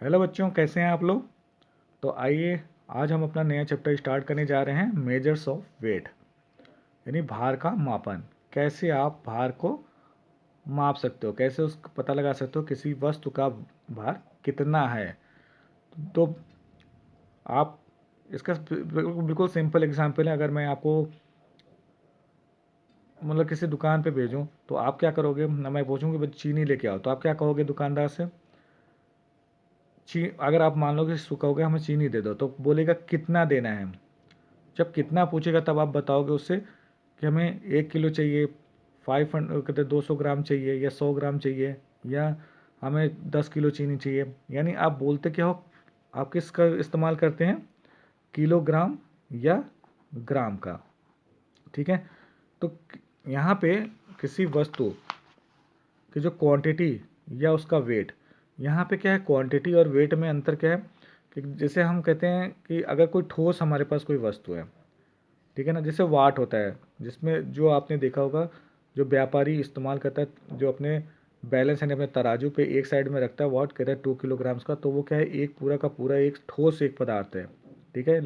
Hello बच्चों, कैसे हैं आप लोग। तो आइए आज हम अपना नया चैप्टर स्टार्ट करने जा रहे हैं, मेजर्स ऑफ वेट, यानी भार का मापन। कैसे आप भार को माप सकते हो, कैसे उसका पता लगा सकते हो किसी वस्तु का भार कितना है। तो आप इसका बिल्कुल सिंपल एग्जांपल है। अगर मैं आपको मतलब किसी दुकान पे भेजूं तो आप क्या करोगे ना, मैं पूछूंगी भाई चीनी लेके आओ, तो आप क्या कहोगे दुकानदार से। अगर आप मान लो कि कहोगे हमें चीनी दे दो, तो बोलेगा कितना देना है। जब कितना पूछेगा तब आप बताओगे उससे कि हमें 1 किलो चाहिए, 500 कहते 200 ग्राम चाहिए, या 100 ग्राम चाहिए, या हमें 10 किलो चीनी चाहिए। यानी आप बोलते क्या हो, आप किसका इस्तेमाल करते हैं, किलोग्राम या ग्राम का। ठीक है। तो यहाँ पे किसी वस्तु की जो क्वांटिटी या उसका वेट, यहाँ पे क्या है, क्वांटिटी और वेट में अंतर क्या है कि जैसे हम कहते हैं कि अगर कोई ठोस हमारे पास कोई वस्तु है, ठीक है ना, जैसे वाट होता है, जिसमें जो आपने देखा होगा जो व्यापारी इस्तेमाल करता है, जो अपने बैलेंस यानी अपने तराजू पे एक साइड में रखता है, वाट कहता है 2 किलोग्राम्स का, तो वो क्या है, एक पूरा का पूरा एक ठोस एक पदार्थ है। ठीक है।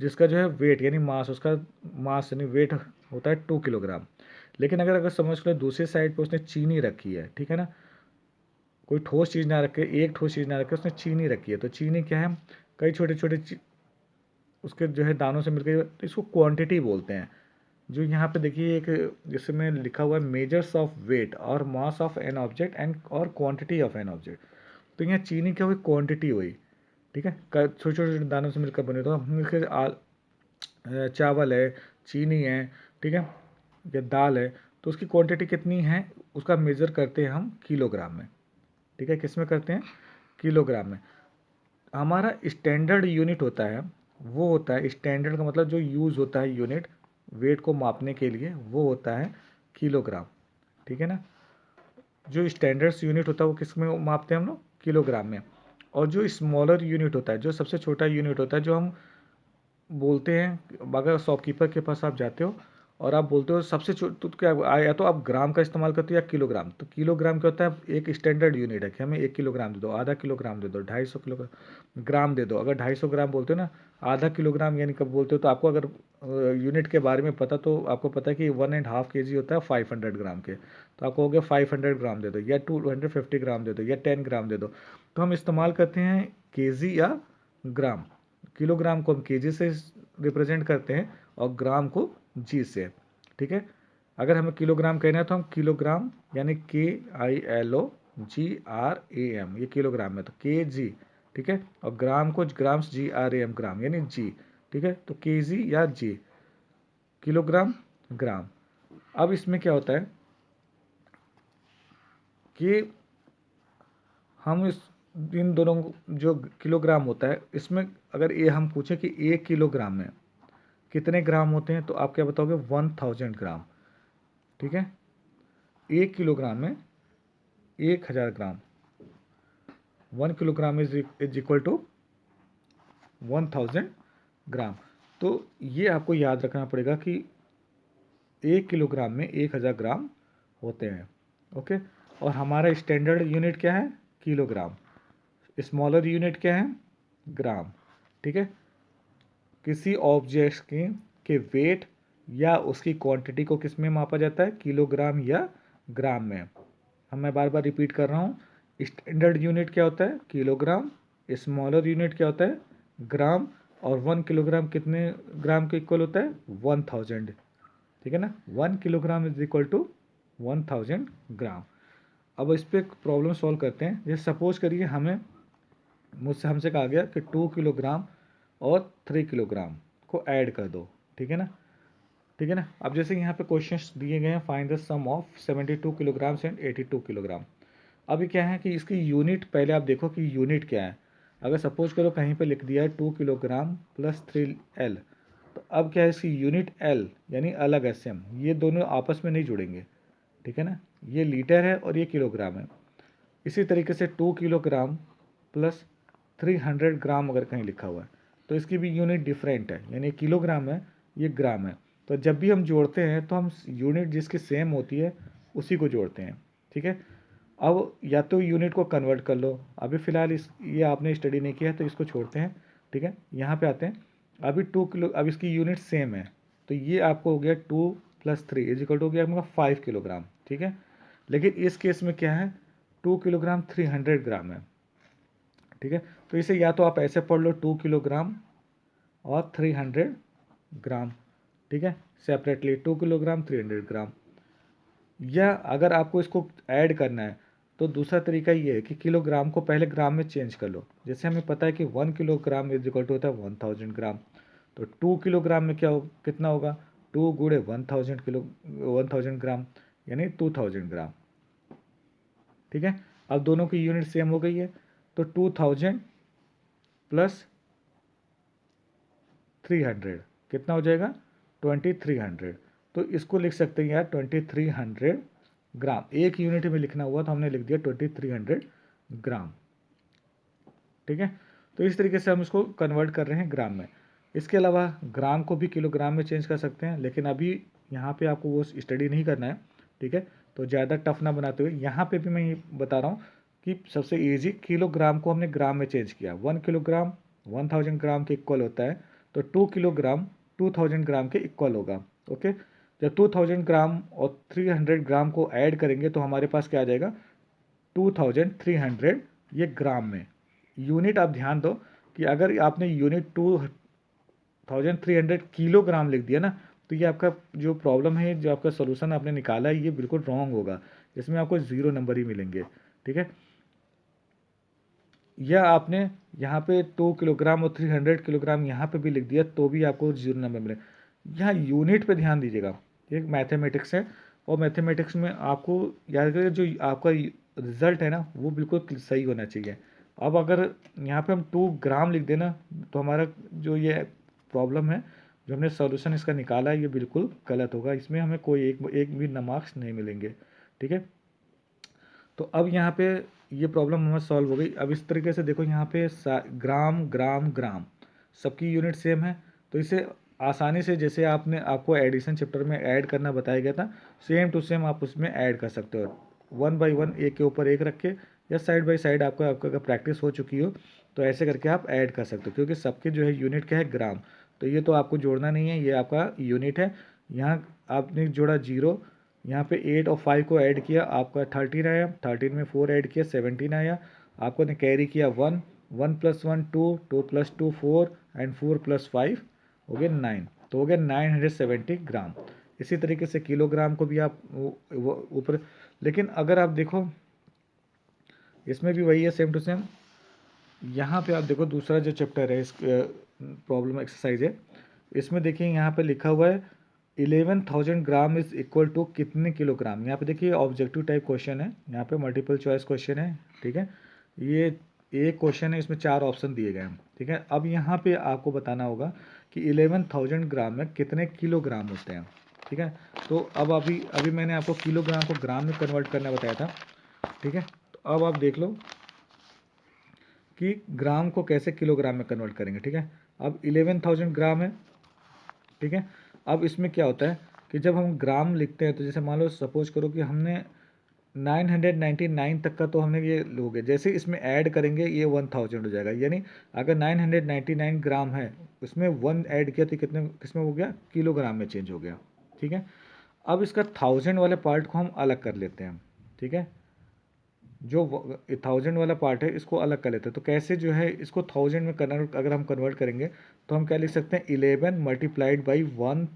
जिसका जो है वेट यानी मास, उसका मास यानी वेट होता है 2 किलोग्राम। लेकिन अगर अगर समझ लो दूसरी साइड पे उसने चीनी रखी है, ठीक है ना, कोई ठोस चीज़ ना रखे, एक ठोस चीज़ ना रखे, उसने चीनी रखी है, तो चीनी क्या है, कई छोटे छोटे उसके जो है दानों से मिलकर, तो इसको क्वांटिटी बोलते हैं। जो यहाँ पे देखिए एक जिसमें लिखा हुआ है मेजर्स ऑफ वेट और mass of an object and और क्वांटिटी ऑफ एन ऑब्जेक्ट। तो यहाँ चीनी क्या हुई, क्वांटिटी हुई। ठीक है, छोटे छोटे दानों से मिलकर बने, तो मिलकर चावल है, चीनी है, ठीक है, या दाल है, तो उसकी क्वांटिटी कितनी है, उसका मेजर करते हैं हम किलोग्राम में। ठीक है, किस में करते हैं, किलोग्राम में। हमारा स्टैंडर्ड यूनिट होता है, वो होता है स्टैंडर्ड का मतलब जो यूज़ होता है यूनिट वेट को मापने के लिए, वो होता है किलोग्राम। ठीक है ना। जो स्टैंडर्ड्स यूनिट होता है वो किस में मापते हैं हम लोग, किलोग्राम में। और जो स्मॉलर यूनिट होता है, जो सबसे छोटा यूनिट होता है, जो हम बोलते हैं, अगर शॉपकीपर के पास आप जाते हो और आप बोलते हो सबसे तो क्या, या तो आप ग्राम का इस्तेमाल करते हो या किलोग्राम। तो किलोग्राम क्या होता है, एक स्टैंडर्ड यूनिट है कि हमें 1 किलोग्राम दे दो, आधा किलोग्राम दे दो, 250 किलोग्राम ग्राम दे दो। अगर 250 ग्राम बोलते हो ना, आधा किलोग्राम यानी कब बोलते हो, तो आपको अगर यूनिट के बारे में पता, तो आपको पता है कि 1.5 kg होता है 500 ग्राम के, तो आपको हो गया 500 ग्राम दे दो, या 250 ग्राम दे दो, या 10 ग्राम दे दो। तो हम इस्तेमाल करते हैं केजी या ग्राम। किलोग्राम को हम केजी से रिप्रेजेंट करते हैं और ग्राम को जी से। ठीक है। अगर हमें किलोग्राम कहना है तो हम किलोग्राम यानी KILOGRAM, ये किलोग्राम में, तो KG। ठीक है। और ग्राम को ग्राम्स GRAM, ग्राम यानी जी। ठीक है। तो KG या जी, किलोग्राम, ग्राम। अब इसमें क्या होता है कि हम इस इन दोनों जो किलोग्राम होता है, इसमें अगर ये हम पूछें कि 1 किलोग्राम में कितने ग्राम होते हैं, तो आप क्या बताओगे, 1000 ग्राम। ठीक है। 1 किलोग्राम में 1000 ग्राम, 1 किलोग्राम इज इक्वल टू 1000 ग्राम। तो ये आपको याद रखना पड़ेगा कि 1 किलोग्राम में 1000 ग्राम होते हैं। ओके। और हमारा स्टैंडर्ड यूनिट क्या है, किलोग्राम। स्मॉलर यूनिट क्या है, ग्राम। ठीक है। किसी ऑब्जेक्ट के वेट या उसकी क्वांटिटी को किस में मापा जाता है, किलोग्राम या ग्राम में। मैं बार बार रिपीट कर रहा हूँ, स्टैंडर्ड यूनिट क्या होता है, किलोग्राम। स्मॉलर यूनिट क्या होता है, ग्राम। और 1 किलोग्राम कितने ग्राम के इक्वल होता है, 1000। ठीक है ना, 1 किलोग्राम इज इक्वल टू 1000 ग्राम। अब इस पर एक प्रॉब्लम सॉल्व करते हैं। जैसे सपोज करिए हमसे कहा गया कि 2 किलोग्राम और 3 किलोग्राम को ऐड कर दो। ठीक है ना। ठीक है ना। अब जैसे यहाँ पे क्वेश्चंस दिए गए हैं, find the sum of 72 kilogram and 82 kilogram. अभी क्या है कि इसकी यूनिट पहले आप देखो कि यूनिट क्या है। अगर सपोज करो कहीं पे लिख दिया है 2 किलोग्राम प्लस 3L, तो अब क्या है, इसकी यूनिट L यानी अलग SM, ये दोनों आपस में नहीं जुड़ेंगे। ठीक है ना। ये लीटर है और ये किलोग्राम है। इसी तरीके से 2 किलोग्राम प्लस 300 ग्राम अगर कहीं लिखा हुआ है, तो इसकी भी यूनिट डिफरेंट है, यानी किलोग्राम है, ये ग्राम है। तो जब भी हम जोड़ते हैं तो हम यूनिट जिसकी सेम होती है उसी को जोड़ते हैं। ठीक है। अब या तो यूनिट को कन्वर्ट कर लो, अभी फ़िलहाल इस ये आपने स्टडी नहीं किया है तो इसको छोड़ते हैं, ठीक है। यहाँ पे आते हैं, अभी 2 किलो, अब इसकी यूनिट सेम है, तो ये आपको हो गया 2 + 3 हो गया आपका 5 किलोग्राम, ठीक है। लेकिन इस केस में क्या है, 2 किलोग्राम 300 ग्राम है, ठीक है। तो इसे या तो आप ऐसे पढ़ लो 2 किलोग्राम और 300 ग्राम, ठीक है, सेपरेटली 2 किलोग्राम 300 ग्राम। या अगर आपको इसको ऐड करना है तो दूसरा तरीका ये है कि किलोग्राम को पहले ग्राम में चेंज कर लो। जैसे हमें पता है कि 1 किलोग्राम इज इक्वल टू होता है 1000 ग्राम, तो 2 किलोग्राम में क्या हो, कितना होगा, 2 × 1000 किलो, 1000 ग्राम यानी 2000 ग्राम, ठीक है। अब दोनों की यूनिट सेम हो गई है, तो 2000 + 300 कितना हो जाएगा, 2300। तो इसको लिख सकते हैं यार 2300 ग्राम, एक यूनिट में लिखना हुआ तो हमने लिख दिया 2300 ग्राम, ठीक है। तो इस तरीके से हम इसको कन्वर्ट कर रहे हैं ग्राम में। इसके अलावा ग्राम को भी किलोग्राम में चेंज कर सकते हैं, लेकिन अभी यहाँ पे आपको वो स्टडी नहीं करना है, ठीक है। तो ज़्यादा टफ ना बनाते हुए यहाँ पे भी मैं ये बता रहा हूँ कि सबसे ईजी, किलोग्राम को हमने ग्राम में चेंज किया। 1 किलोग्राम 1000 ग्राम के इक्वल होता है, तो 2 किलोग्राम 2000 ग्राम के इक्वल होगा, ओके। जब 2000 ग्राम और 300 ग्राम को ऐड करेंगे तो हमारे पास क्या आ जाएगा, 2300, ये ग्राम में। यूनिट आप ध्यान दो कि अगर आपने यूनिट 2300 किलोग्राम लिख दिया ना, तो ये आपका जो प्रॉब्लम है, जो आपका सोल्यूशन आपने निकाला है, ये बिल्कुल रॉन्ग होगा, इसमें आपको 0 नंबर ही मिलेंगे, ठीक है। या आपने यहाँ पे 2 किलोग्राम और 300 किलोग्राम यहाँ पे भी लिख दिया तो भी आपको 0 नंबर मिले। यहाँ यूनिट पे ध्यान दीजिएगा, एक मैथमेटिक्स है, और मैथमेटिक्स में आपको याद रखिएगा जो आपका रिजल्ट है ना वो बिल्कुल सही होना चाहिए। अब अगर यहाँ पे हम 2 ग्राम लिख देना तो हमारा जो ये प्रॉब्लम है, जो हमने सॉल्यूशन इसका निकाला है, ये बिल्कुल गलत होगा, इसमें हमें कोई एक भी मार्क्स नहीं मिलेंगे, ठीक है। तो अब यहाँ पे ये प्रॉब्लम हमारी सॉल्व हो गई। अब इस तरीके से देखो यहाँ पे ग्राम ग्राम ग्राम सबकी यूनिट सेम है, तो इसे आसानी से, जैसे आपको एडिशन चैप्टर में ऐड करना बताया गया था, सेम टू सेम आप उसमें ऐड कर सकते हो, 1 बाई 1 एक के ऊपर एक रख के, या साइड बाई साइड आपका आपका अगर प्रैक्टिस हो चुकी हो तो ऐसे करके आप ऐड कर सकते हो, क्योंकि सबके जो है यूनिट क्या है, ग्राम। तो ये तो आपको जोड़ना नहीं है, ये आपका यूनिट है। यहाँ आपने जोड़ा 0, यहाँ पे 8 और 5 को ऐड किया, आपका 13 आया, 13 में 4 ऐड किया 17 आया, आपको ने कैरी किया 1, 1 + 1 2, 2 + 2 4 एंड 4 + 5 हो गया 9, तो हो गया 970 ग्राम। इसी तरीके से किलोग्राम को भी आप वो ऊपर, लेकिन अगर आप देखो इसमें भी वही है, सेम टू सेम। यहाँ पे आप देखो दूसरा जो चैप्टर है, इस प्रॉब्लम एक्सरसाइज है, इसमें देखिए यहाँ पे लिखा हुआ है 11,000 ग्राम इज इक्वल टू कितने किलोग्राम। यहाँ पे देखिए ऑब्जेक्टिव टाइप क्वेश्चन है, यहाँ पे मल्टीपल चॉइस क्वेश्चन है, ठीक है। ये एक क्वेश्चन है, इसमें 4 ऑप्शन दिए गए हैं, ठीक है। अब यहाँ पे आपको बताना होगा कि 11,000 ग्राम में कितने किलोग्राम होते हैं, ठीक है। तो अब अभी अभी मैंने आपको किलोग्राम को ग्राम में कन्वर्ट करना बताया था, ठीक है। तो अब आप देख लो कि ग्राम को कैसे किलोग्राम में कन्वर्ट करेंगे, ठीक है। अब 11,000 ग्राम है, ठीक है। अब इसमें क्या होता है कि जब हम ग्राम लिखते हैं, तो जैसे मान लो सपोज करो कि हमने 999 तक का तो हमने ये लोगे, जैसे इसमें ऐड करेंगे ये 1000 हो जाएगा, यानी अगर 999 ग्राम है, उसमें 1 ऐड किया तो कितने किसमें हो गया, किलोग्राम में चेंज हो गया, ठीक है। अब इसका 1000 वाले पार्ट को हम अलग कर लेते हैं, ठीक है। जो 1000 वाला पार्ट है इसको अलग कर लेते हैं, तो कैसे जो है इसको 1000 में कन्वर्ट, अगर हम कन्वर्ट करेंगे तो हम क्या लिख सकते हैं, 11 ×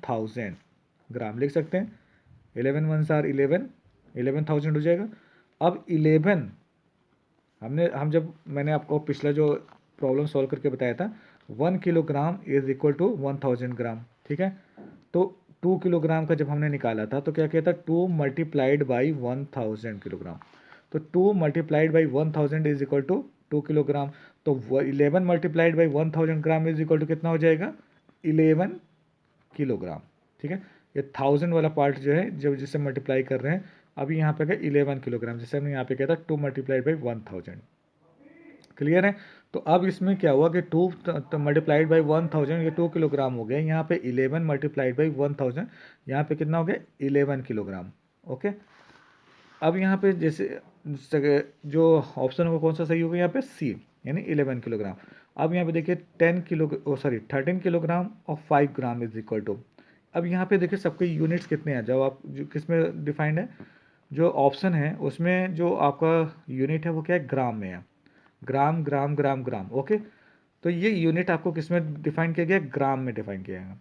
1000 ग्राम लिख सकते हैं। 11 1 * 11, 11,000 हो जाएगा। अब 11 हम जब मैंने आपको पिछला जो प्रॉब्लम सॉल्व करके बताया था, 1 किलोग्राम इज इक्वल टू 1000 ग्राम, ठीक है। तो 2 किलोग्राम का जब हमने निकाला था तो क्या किया था, 2 × 1000 किलोग्राम, तो 2 × 1000 इज इक्वल टू 2 किलोग्राम। तो 11 × 1000 ग्राम इज इक्वल टू कितना हो जाएगा, 11 किलोग्राम, ठीक है। ये 1000 वाला पार्ट जो है, जब जिसे मल्टीप्लाई कर रहे हैं, अभी यहाँ पे क्या 11 किलोग्राम, जैसे हमने यहाँ पे किया था 2 × 1000, क्लियर है। तो अब इसमें क्या हुआ कि 2 × 1000 ये 2 किलोग्राम हो गया, यहाँ पे 11 × 1000 यहाँ पे कितना हो गया, 11 किलोग्राम, ओके। अब यहाँ पे जैसे जो ऑप्शन होगा कौन सा सही होगा यहाँ पे, सी, यानी 11 किलोग्राम। अब यहाँ पे देखिए 13 किलोग्राम और 5 ग्राम इज इक्वल टू। अब यहाँ पे देखिए सबके यूनिट्स कितने हैं, जब आप जो किस में डिफाइंड है, जो ऑप्शन है उसमें जो आपका यूनिट है वो क्या है, ग्राम में है। ग्राम ग्राम ग्राम ग्राम, ओके। तो ये यूनिट आपको किस में डिफाइन किया गया, ग्राम में डिफाइन किया गया।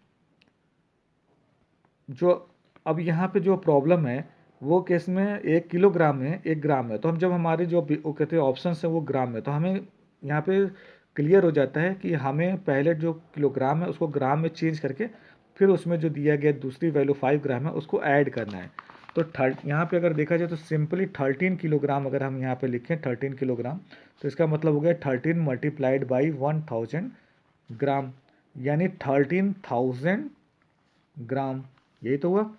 जो अब यहाँ पे जो प्रॉब्लम है वो किस में, 1 किलोग्राम में 1 ग्राम है। तो हम जब हमारे जो वो कहते हैं ऑप्शन है वो ग्राम में, तो हमें यहाँ पे क्लियर हो जाता है कि हमें पहले जो किलोग्राम है उसको ग्राम में चेंज करके फिर उसमें जो दिया गया दूसरी वैल्यू 5 ग्राम है उसको ऐड करना है। तो यहाँ पे अगर देखा जाए तो सिंपली 13 किलोग्राम अगर हम यहाँ पे लिखें 13 किलोग्राम, तो इसका मतलब हो गया 13 मल्टीप्लाइड बाई 1000 ग्राम, यानी 13,000 ग्राम, यही तो हुआ।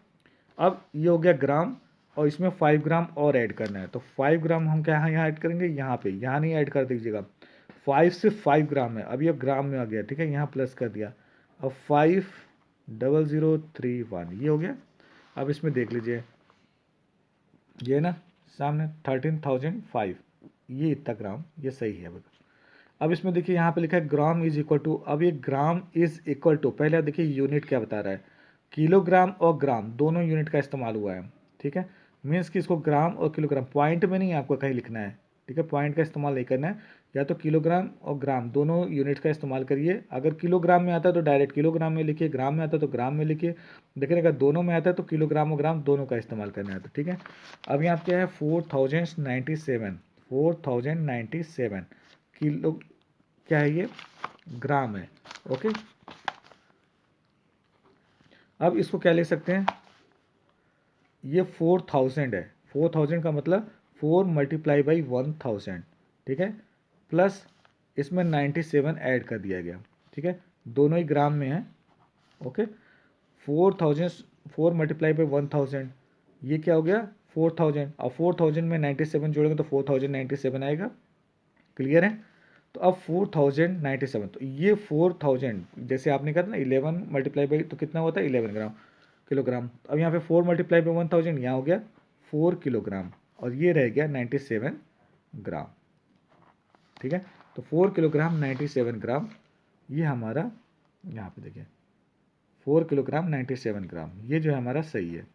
अब ये हो गया ग्राम, और इसमें 5 ग्राम और ऐड करना है। तो 5 ग्राम हम क्या यहाँ ऐड करेंगे, यहाँ पे, यहाँ नहीं ऐड कर दीजिएगा। 5 है, अब ये ग्राम में आ गया, ठीक है, यहाँ प्लस कर दिया। अब 50031 ये हो गया। अब इसमें देख लीजिए, ये ना सामने 13,005, ये इतना ग्राम, ये सही है। अब इसमें देखिए यहाँ पे लिखा है ग्राम इज इक्वल टू, अब ये ग्राम इज इक्वल टू, पहले देखिए यूनिट क्या बता रहा है, किलोग्राम और ग्राम दोनों यूनिट का इस्तेमाल हुआ है, ठीक है। मीन्स कि इसको ग्राम और किलोग्राम, पॉइंट में नहीं आपको कहीं लिखना है, ठीक है, पॉइंट का इस्तेमाल नहीं करना है। या तो किलोग्राम और ग्राम दोनों यूनिट का इस्तेमाल करिए। अगर किलोग्राम में आता है तो डायरेक्ट किलोग्राम में लिखिए, ग्राम में आता है तो ग्राम में लिखिए, लेकिन अगर दोनों में आता है तो किलोग्राम और ग्राम दोनों का इस्तेमाल करना है, तो ठीक है। अब यहाँ क्या है, 4097 किलो, क्या है ये, ग्राम है, ओके। अब इसको क्या लिख सकते हैं, ये 4000 है, 4000 का मतलब 4 मल्टीप्लाई बाई 1000, ठीक है, प्लस इसमें 97 ऐड कर दिया गया, ठीक है, दोनों ही ग्राम में है, ओके। 4000, 4 मल्टीप्लाई बाई 1000, ये क्या हो गया 4000, और 4000 में 97 जोड़ेंगे तो 4097 आएगा, क्लियर है। तो अब 4097, तो ये 4000 जैसे आपने कहा था ना 11 मल्टीप्लाई बाई, तो कितना होता है 11 ग्राम किलोग्राम। अब यहाँ पे 4 मल्टीप्लाई बाई 1000, यहाँ हो गया 4 किलोग्राम, और ये रह गया 97 ग्राम, ठीक है। तो 4 किलोग्राम 97 ग्राम, ये हमारा यहाँ पे देखिए 4 किलोग्राम 97 ग्राम, ये जो है हमारा सही है।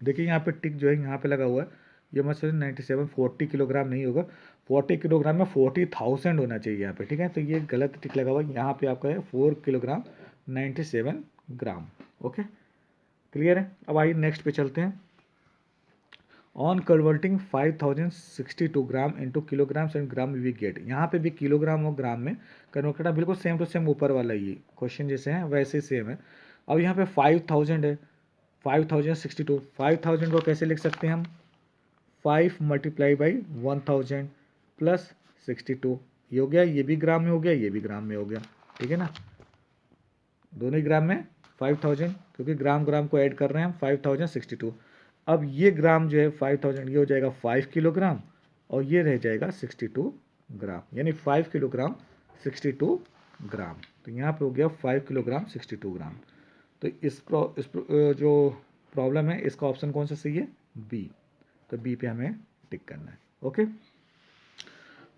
देखिए यहाँ पे टिक जो है यहाँ पे लगा हुआ है, ये मत समझ 97, 40 किलोग्राम नहीं होगा, 40 किलोग्राम में 40,000 होना चाहिए यहाँ पे, ठीक है। तो ये गलत टिक लगा हुआ है, यहाँ पे आपका है 4 किलोग्राम 97 ग्राम, ओके, क्लियर है। अब आइए नेक्स्ट पे चलते हैं। On converting 5062 gram into kilograms and gram we get, यहाँ पे भी किलोग्राम और ग्राम में कन्वर्ट करना, बिल्कुल सेम टू सेम ऊपर वाला ये क्वेश्चन जैसे है वैसे सेम है। अब यहाँ पे 5000 है, 5062, 5000 को कैसे लिख सकते हैं हम, 5 मल्टीप्लाई बाई 1000 प्लस 62, ये हो गया, ये भी ग्राम में हो गया, ये भी ग्राम में हो गया, ठीक है ना, दोनों ही ग्राम में 5000, क्योंकि ग्राम ग्राम को ऐड कर रहे हैं हम, 5062। अब ये ग्राम जो है 5000, ये हो जाएगा 5 किलोग्राम, और ये रह जाएगा 62 ग्राम, यानी 5 किलोग्राम 62 ग्राम। तो यहाँ पे हो गया 5 किलोग्राम 62 ग्राम। तो जो प्रॉब्लम है इसका ऑप्शन कौन सा सही है, बी। तो बी पे हमें टिक करना है, ओके।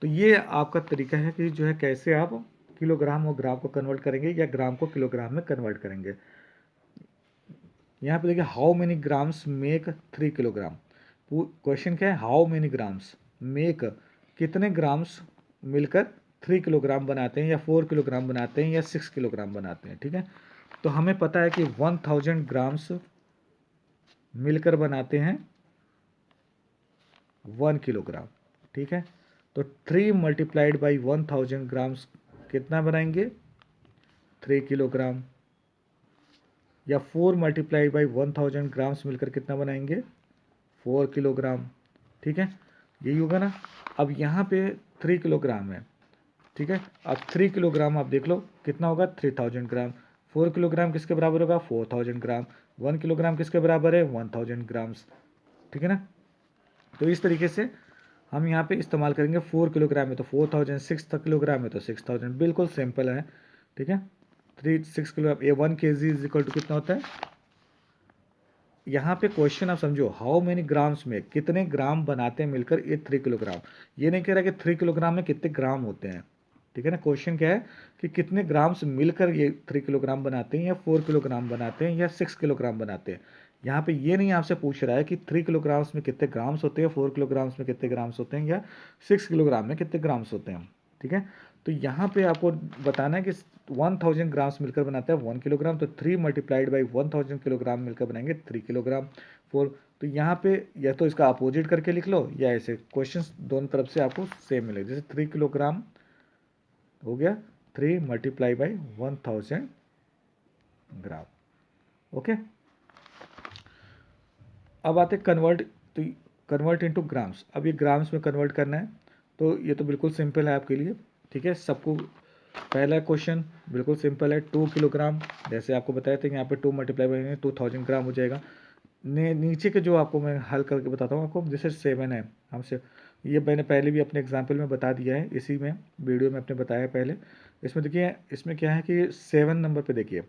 तो ये आपका तरीका है कि जो है कैसे आप किलोग्राम और ग्राम को कन्वर्ट करेंगे या ग्राम को किलोग्राम में कन्वर्ट करेंगे। यहाँ पे देखिए how many grams make 3 kilogram, question क्या है, हाउ मेनी ग्राम्स मेक, कितने ग्राम्स मिलकर 3 किलोग्राम बनाते हैं, या 4 किलोग्राम बनाते हैं, या 6 किलोग्राम बनाते हैं, ठीक है। तो हमें पता है कि 1000 ग्राम्स मिलकर बनाते हैं 1 किलोग्राम, ठीक है। तो 3 मल्टीप्लाइड बाई 1000 ग्राम्स कितना बनाएंगे, 3 किलोग्राम, या 4 मल्टीप्लाइड बाई 1000 ग्राम्स मिलकर कितना बनाएंगे, 4 किलोग्राम, ठीक है, यही होगा ना। अब यहाँ पे 3 किलोग्राम है, ठीक है। अब 3 किलोग्राम आप देख लो कितना होगा, 3000 ग्राम, 4 किलोग्राम किसके बराबर होगा, 4000 ग्राम, 1 किलोग्राम किसके बराबर है, 1000 ग्राम्स, ठीक है ना। तो इस तरीके से हम यहाँ पे इस्तेमाल करेंगे। 4 किलोग्राम में तो 4000, 6 किलोग्राम में तो 6000, बिल्कुल सिंपल है, ठीक है। 6 किलो, ये 1 kg इज इक्वल टू कितना होता है, यहाँ पे क्वेश्चन आप समझो, हाउ मेनी ग्राम्स में, कितने ग्राम बनाते हैं मिलकर ये 3 किलोग्राम। ये नहीं कह रहा कि 3 किलोग्राम में कितने ग्राम होते हैं, ठीक है ना। क्वेश्चन क्या है कि कितने ग्राम्स मिलकर ये 3 किलोग्राम बनाते हैं, या 4 किलोग्राम बनाते हैं, या 6 किलोग्राम बनाते हैं। यहाँ पे ये नहीं आपसे पूछ रहा है कि 3 किलोग्राम्स में कितने ग्राम्स होते हैं, 4 किलोग्राम्स में कितने ग्राम्स होते हैं, या 6 किलोग्राम में कितने ग्राम्स होते हैं, ठीक है। तो यहाँ पे आपको बताना है कि 1000 ग्राम्स मिलकर बनाता है 1 किलोग्राम, तो 3 मल्टीप्लाइड बाई 1000 किलोग्राम मिलकर बनाएंगे 3 किलोग्राम। 4, तो यहाँ पे या तो इसका अपोजिट करके लिख लो, या ऐसे क्वेश्चन दोनों तरफ से आपको सेम मिलेगा। जैसे 3 किलोग्राम हो गया 3 मल्टीप्लाई बाई 1000 ग्राम, ओके। अब आते कन्वर्ट, तो कन्वर्ट इनटू ग्राम्स। अब ये ग्राम्स में कन्वर्ट करना है, तो ये तो बिल्कुल सिंपल है आपके लिए, ठीक है। सबको पहला क्वेश्चन बिल्कुल सिंपल है, 2 किलोग्राम, जैसे आपको बताया था कि यहाँ पे 2 मल्टीप्लाई बाई 2000 ग्राम हो जाएगा। नीचे के जो आपको मैं हल करके बताता हूँ आपको, जैसे 7 है हमसे, ये मैंने पहले भी अपने एग्जाम्पल में बता दिया है, इसी में वीडियो में अपने बताया पहले। इसमें देखिए, इसमें क्या है कि 7 नंबर पे देखिए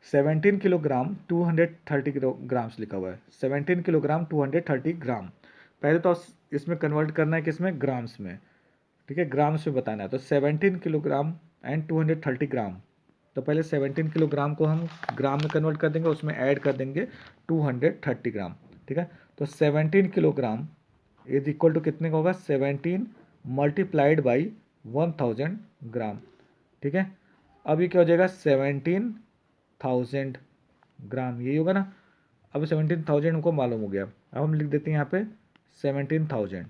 17 किलोग्राम 230 किलोग्राम्स लिखा हुआ है, 17 किलोग्राम 230 ग्राम। पहले तो इसमें कन्वर्ट करना है किसमें, ग्राम्स में, ठीक है, ग्राम्स में बताना है। तो 17 किलोग्राम एंड 230 ग्राम, तो पहले 17 किलोग्राम को हम ग्राम में कन्वर्ट कर देंगे, उसमें ऐड कर देंगे 230 ग्राम, ठीक है। तो 17 किलोग्राम इज इक्वल टू कितने का होगा, 17 मल्टीप्लाइड बाई 1000 ग्राम, ठीक है। अब ये क्या हो जाएगा, 17,000 ग्राम, यही होगा ना। अब 17,000 हमको मालूम हो गया, अब हम लिख देते हैं यहाँ पे 17,000,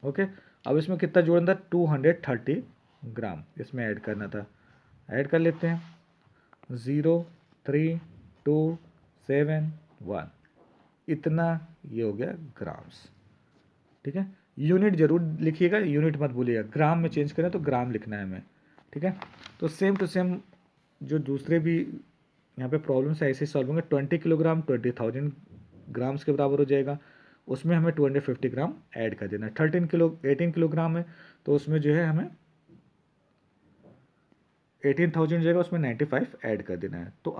ओके। अब इसमें कितना जोड़ना था, 230 ग्राम इसमें ऐड करना था, ऐड कर लेते हैं, 0 3 2 7 1, इतना ये हो गया ग्राम्स, ठीक है। यूनिट जरूर लिखिएगा, यूनिट मत भूलिएगा, ग्राम में चेंज करें तो ग्राम लिखना है हमें, ठीक है। तो सेम टू सेम जो दूसरे भी यहाँ पे प्रॉब्लम्स है ऐसे सॉल्व होंगे। 20 किलोग्राम 20,000 ग्राम्स के बराबर हो जाएगा, उसमें हमें 250 ग्राम ऐड कर देना है। 18 किलोग्राम है, तो उसमें जो है हमें 18,000 हो जाएगा, उसमें 95 ऐड कर देना है। तो